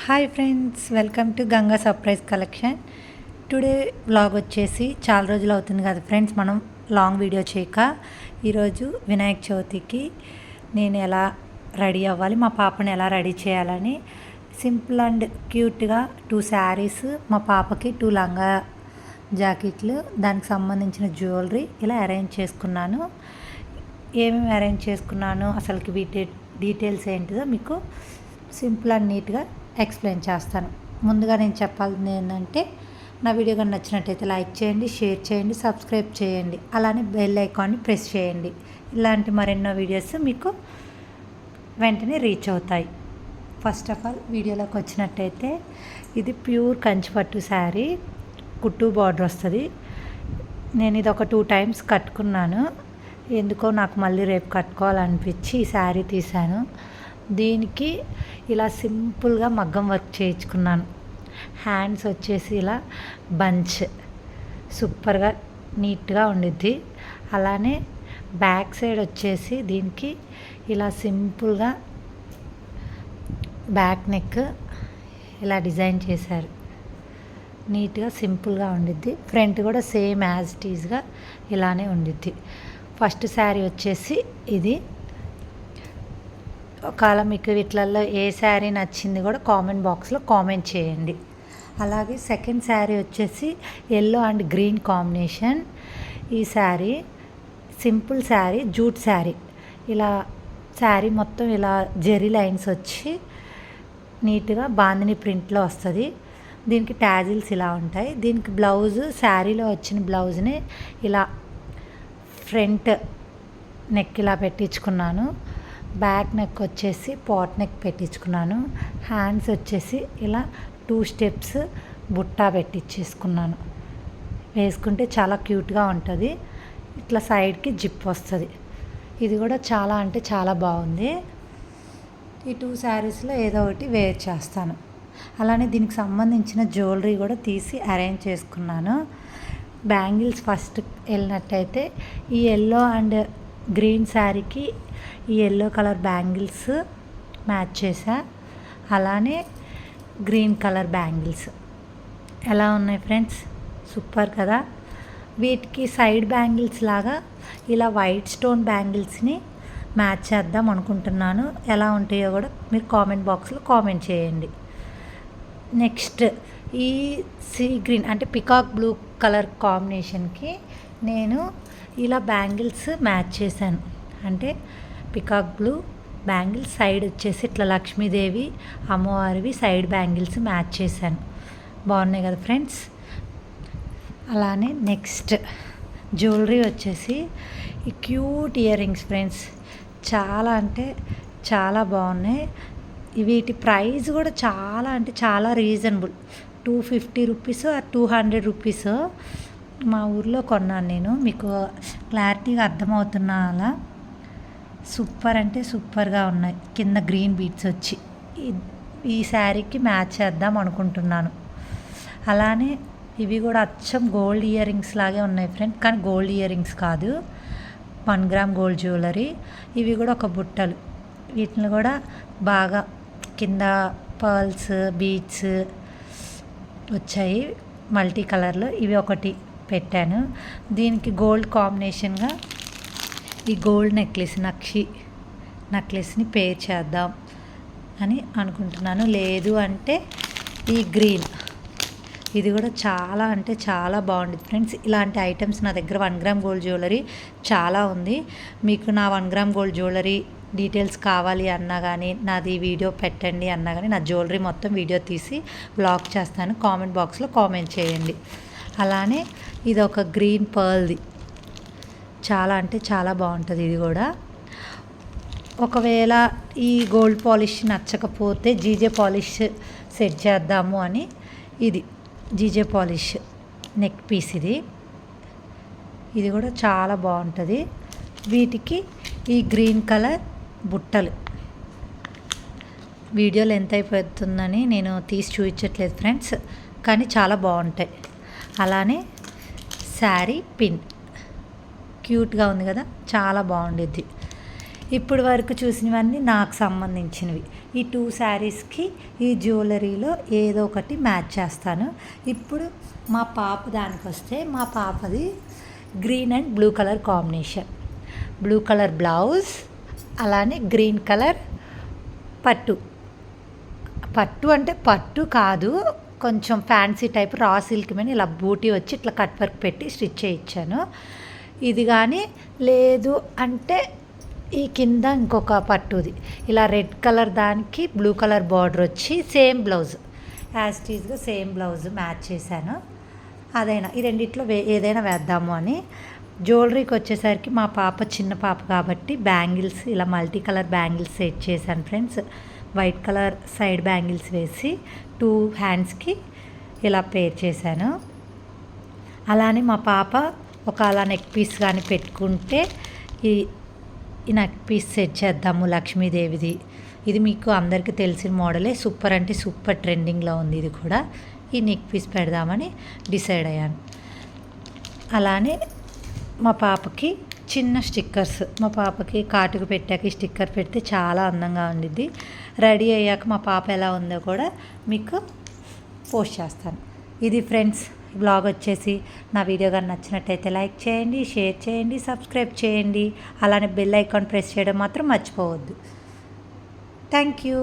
Hi friends, welcome to Ganga surprise collection. Today vlog వచ్చేసి చాలా రోజులు అవుతుంది కదా ఫ్రెండ్స్ మనం లాంగ్ వీడియో చేయక. ఈరోజు వినాయక చవితికి నేను ఎలా రెడీ అవ్వాలి, మా పాపని ఎలా రెడీ చేయాలని సింపుల్ అండ్ క్యూట్గా 2 శారీస్, మా పాపకి 2 లంగా జాకెట్లు, దానికి సంబంధించిన జ్యువెలరీ ఇలా అరేంజ్ చేసుకున్నాను. ఏమేమి అరేంజ్ చేసుకున్నాను, అసలుకి వీటి డీటెయిల్స్ ఏంటిదో మీకు సింపుల్ అండ్ నీట్గా ఎక్స్ప్లెయిన్ చేస్తాను. ముందుగా నేను చెప్పాల్సింది ఏంటంటే, నా వీడియో కానీ నచ్చినట్టయితే లైక్ చేయండి, షేర్ చేయండి, సబ్స్క్రైబ్ చేయండి, అలానే బెల్ ఐకాన్ని ప్రెస్ చేయండి. ఇలాంటి మరెన్నో వీడియోస్ మీకు వెంటనే రీచ్ అవుతాయి. ఫస్ట్ ఆఫ్ ఆల్ వీడియోలోకి వచ్చినట్టయితే, ఇది ప్యూర్ కంచిపట్టు శారీ, కుట్టు బార్డర్ వస్తుంది. నేను ఇది ఒక 2 times కట్టుకున్నాను. ఎందుకో నాకు మళ్ళీ రేపు కట్టుకోవాలనిపించి ఈ శారీ తీశాను. దీనికి ఇలా సింపుల్గా మగ్గం వర్క్ చేయించుకున్నాను. హ్యాండ్స్ వచ్చేసి ఇలా బంచ్ సూపర్గా నీట్గా ఉండిద్ది. అలానే బ్యాక్ సైడ్ వచ్చేసి దీనికి ఇలా సింపుల్గా బ్యాక్ నెక్ ఇలా డిజైన్ చేశారు. నీట్గా సింపుల్గా ఉండిద్ది. ఫ్రంట్ కూడా సేమ్ యాజ్ ఇట్ ఈజ్గా ఇలానే ఉండిద్ది. ఫస్ట్ శారీ వచ్చేసి ఇది. ఒకవేళ మీకు వీటిలలో ఏ శారీ నచ్చింది కూడా కామెంట్ బాక్స్లో కామెంట్ చేయండి. అలాగే సెకండ్ శారీ వచ్చేసి ఎల్లో అండ్ గ్రీన్ కాంబినేషన్. ఈ శారీ సింపుల్ శారీ, జూట్ శారీ. ఇలా శారీ మొత్తం ఇలా జెరీ లైన్స్ వచ్చి నీట్గా బాందిని ప్రింట్లో వస్తుంది. దీనికి ట్యాజిల్స్ ఇలా ఉంటాయి. దీనికి బ్లౌజ్, శారీలో వచ్చిన బ్లౌజ్ని ఇలా ఫ్రంట్ నెక్ ఇలా పెట్టించుకున్నాను. బ్యాక్ నెక్ వచ్చేసి పాట్ నెక్ పెట్టించుకున్నాను. హ్యాండ్స్ వచ్చేసి ఇలా 2 steps బుట్టా పెట్టించేసుకున్నాను. వేసుకుంటే చాలా క్యూట్గా ఉంటుంది. ఇట్లా సైడ్కి జిప్ వస్తుంది. ఇది కూడా చాలా అంటే చాలా బాగుంది. ఈ 2 శారీస్లో ఏదో ఒకటి వేర్ చేస్తాను. అలానే దీనికి సంబంధించిన జ్యువెలరీ కూడా తీసి అరేంజ్ చేసుకున్నాను. బ్యాంగిల్స్ ఫస్ట్ వెళ్ళినట్టయితే ఈ ఎల్లో అండ్ గ్రీన్ శారీకి ఈ ఎల్లో కలర్ బ్యాంగిల్స్ మ్యాచ్ చేసా. అలానే గ్రీన్ కలర్ బ్యాంగిల్స్ ఎలా ఉన్నాయి ఫ్రెండ్స్, సూపర్ కదా. వీటికి సైడ్ బ్యాంగిల్స్ లాగా ఇలా వైట్ స్టోన్ బ్యాంగిల్స్ని మ్యాచ్ చేద్దాం అనుకుంటున్నాను. ఎలా ఉంటాయో కూడా మీరు కామెంట్ బాక్స్లో కామెంట్ చేయండి. నెక్స్ట్ ఈ సీ గ్రీన్ అంటే పికాక్ బ్లూ కలర్ కాంబినేషన్కి నేను ఇలా బ్యాంగిల్స్ మ్యాచ్ చేశాను. అంటే పికాక్ బ్లూ బ్యాంగిల్స్ సైడ్ వచ్చేసి ఇట్లా లక్ష్మీదేవి అమ్మవారివి సైడ్ బ్యాంగిల్స్ మ్యాచ్ చేశాను. బాగున్నాయి కదా ఫ్రెండ్స్. అలానే నెక్స్ట్ జ్యువెలరీ వచ్చేసి ఈ క్యూట్ ఇయర్ రింగ్స్ ఫ్రెండ్స్. చాలా అంటే చాలా బాగున్నాయి. వీటి ప్రైస్ కూడా చాలా అంటే చాలా రీజనబుల్. 250 rupees, 200 rupees. మా ఊర్లో కొన్నాను నేను. మీకు క్లారిటీగా అర్థమవుతున్నా అలా. సూపర్ అంటే సూపర్గా ఉన్నాయి. కింద గ్రీన్ బీడ్స్ వచ్చి ఈ శారీకి మ్యాచ్ చేద్దాం అనుకుంటున్నాను. అలానే ఇవి కూడా అచ్చం గోల్డ్ ఇయర్ రింగ్స్ లాగే ఉన్నాయి ఫ్రెండ్, కానీ గోల్డ్ ఇయర్ రింగ్స్ కాదు, 1 గ్రామ్ గోల్డ్ జ్యువెలరీ. ఇవి కూడా ఒక బుట్టలు. వీటిని కూడా బాగా కింద పర్ల్స్, బీడ్స్ వచ్చాయి మల్టీ కలర్లో. ఇవి ఒకటి పెట్టాను. దీనికి గోల్డ్ కాంబినేషన్గా ఈ గోల్డ్ నెక్లెస్ని పేర్ చేద్దాం అని అనుకుంటున్నాను. లేదు అంటే ఈ గ్రీన్, ఇది కూడా చాలా అంటే చాలా బాగుంది ఫ్రెండ్స్. ఇలాంటి ఐటమ్స్ నా దగ్గర 1 గ్రామ్ గోల్డ్ జ్యువెలరీ చాలా ఉంది. మీకు నా 1 గ్రామ్ గోల్డ్ జ్యువెలరీ డీటెయిల్స్ కావాలి అన్నా కానీ, నాది వీడియో పెట్టండి అన్నా కానీ, నా జ్యువెలరీ మొత్తం వీడియో తీసి బ్లాగ్ చేస్తాను. కామెంట్ బాక్స్లో కామెంట్ చేయండి. అలానే ఇది ఒక గ్రీన్ పర్ల్ది, చాలా అంటే చాలా బాగుంటుంది. ఇది కూడా ఒకవేళ ఈ గోల్డ్ పాలిష్ నచ్చకపోతే జీజే పాలిష్ సెట్ చేద్దాము అని ఇది జీజే పాలిష్ నెక్ పీస్. ఇది కూడా చాలా బాగుంటుంది. వీటికి ఈ గ్రీన్ కలర్ బుట్టలు. వీడియోలు ఎంత అయిపోతుందని నేను తీసి చూపించట్లేదు ఫ్రెండ్స్, కానీ చాలా బాగుంటాయి. అలానే శారీ పిన్ క్యూట్గా ఉంది కదా, చాలా బాగుండిద్ది. ఇప్పుడు వరకు చూసినవన్నీ నాకు సంబంధించినవి. ఈ 2 శారీస్కి ఈ జ్యువెలరీలో ఏదో ఒకటి మ్యాచ్ చేస్తాను. ఇప్పుడు మా పాప దానికి వస్తే, మా పాపది green and blue colour combination. Blue colour blouse, అలానే గ్రీన్ కలర్ పట్టు. పట్టు అంటే పట్టు కాదు, కొంచెం ఫ్యాన్సీ టైప్ రా సిల్క్ మీద ఇలా బూటీ వచ్చి ఇట్లా కట్ వర్క్ పెట్టి స్టిచ్ చేయించాను. ఇది కానీ లేదు అంటే ఈ కింద ఇంకొక పట్టుది ఇలా రెడ్ కలర్ దానికి బ్లూ కలర్ బార్డర్ వచ్చి సేమ్ బ్లౌజ్, యాజ్ టీజ్గా సేమ్ బ్లౌజ్ మ్యాచ్ చేశాను. అదైనా ఈ రెండిట్లో ఏదైనా వేద్దాము అని. జ్యువెలరీకి వచ్చేసరికి మా పాప చిన్న పాప కాబట్టి బ్యాంగిల్స్ ఇలా మల్టీ కలర్ బ్యాంగిల్స్ సెట్ చేశాను friends. White colour side bangles వేసి 2 హ్యాండ్స్కి ఇలా పేర్ చేశాను. అలానే మా పాప ఒక అలా నెక్ పీస్ కానీ పెట్టుకుంటే ఈ నెక్ పీస్ సెట్ చేద్దాము లక్ష్మీదేవిది. ఇది మీకు అందరికీ తెలిసిన మోడలే, సూపర్ అంటే సూపర్ ట్రెండింగ్లో ఉంది. ఇది కూడా ఈ నెక్ పీస్ పెడదామని డిసైడ్ అయ్యాను. అలానే మా పాపకి చిన్న స్టిక్కర్స్, మా పాపకి కాటుకు పెట్టాక ఈ స్టిక్కర్ పెడితే చాలా అందంగా ఉండిద్ది. రెడీ అయ్యాక మా పాప ఎలా ఉందో కూడా మీకు పోస్ట్ చేస్తాను. ఇది ఫ్రెండ్స్ వ్లాగ్ వచ్చేసి. నా వీడియో కానీ నచ్చినట్టయితే లైక్ చేయండి, షేర్ చేయండి, సబ్స్క్రైబ్ చేయండి. అలానే బెల్ ఐకాన్ ప్రెస్ చేయడం మాత్రం మర్చిపోవద్దు. Thank you.